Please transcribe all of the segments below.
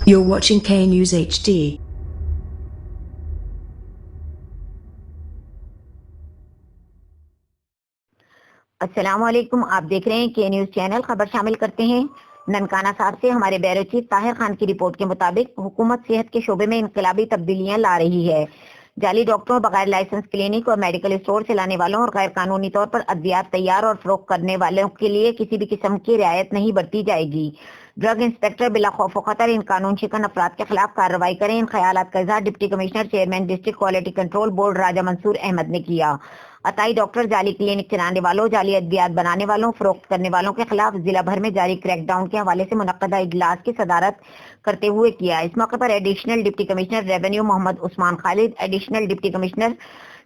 You're watching K News HD. السلام علیکم، آپ دیکھ رہے ہیں کے نیوز چینل۔ خبر شامل کرتے ہیں۔ ننکانہ صاحب سے ہمارے بیورو چیف طاہر خان کی رپورٹ کے مطابق حکومت صحت کے شعبے میں انقلابی تبدیلیاں لا رہی ہے۔ جعلی ڈاکٹروں، بغیر لائسنس کلینک اور میڈیکل اسٹور چلانے والوں اور غیر قانونی طور پر ادویات تیار اور فروخت کرنے والوں کے لیے کسی بھی قسم کی رعایت نہیں برتی جائے گی۔ ڈرگ انسپیکٹر بلا خوف و خطر ان قانون شکن افراد کے خلاف کارروائی کریں۔ ان خیالات کا اظہار deputy commissioner chairman district quality control board Raja Mansoor Ahmed نے کیا۔ عطائی ڈاکٹر، جعلی کلینک چلانے والوں، جعلی ادویات بنانے والوں، فروخت کرنے والوں کے خلاف ضلع بھر میں جاری کریک ڈاؤن کے حوالے سے منعقدہ اجلاس کی صدارت کرتے ہوئے کیا۔ اس موقع پر additional deputy commissioner revenue Muhammad Usman Khalid, additional deputy commissioner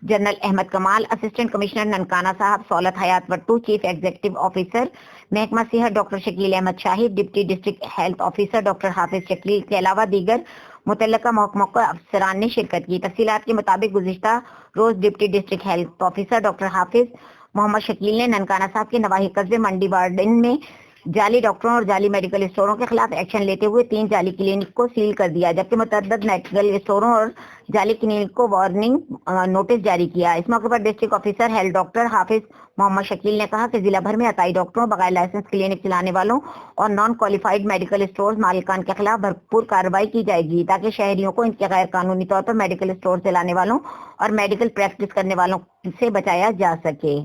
general Ahmed Kamal, assistant commissioner Nankana Sahib Saulat Hayat Wattoo, chief executive officer محکمہ صحت doctor Shakeel Ahmed Shahid, deputy district health officer doctor Hafiz Shakeel کے علاوہ دیگر متعلقہ محکموں کے افسران نے شرکت کی۔ تفصیلات کے مطابق گزشتہ روز deputy district health officer doctor Hafiz Muhammad Shakeel نے ننکانہ صاحب کے نواحی قصبے منڈی وارڈن میں جعلی ڈاکٹروں اور جعلی میڈیکل اسٹوروں کے خلاف ایکشن لیتے ہوئے 3 جعلی کلینک کو سیل کر دیا، جبکہ متعدد میڈیکل اسٹوروں اور جعلی کلینک کو وارننگ نوٹس جاری کیا۔ اس موقع پر district officer health doctor Hafiz Muhammad Shakeel نے کہا کہ ضلع بھر میں عطائی ڈاکٹروں، بغیر لائسنس کلینک چلانے والوں اور نان کوالیفائڈ میڈیکل اسٹورز مالکان کے خلاف بھرپور کارروائی کی جائے گی، تاکہ شہریوں کو ان کے غیر قانونی طور پر میڈیکل اسٹور چلانے والوں اور میڈیکل پریکٹس کرنے والوں سے بچایا جا سکے۔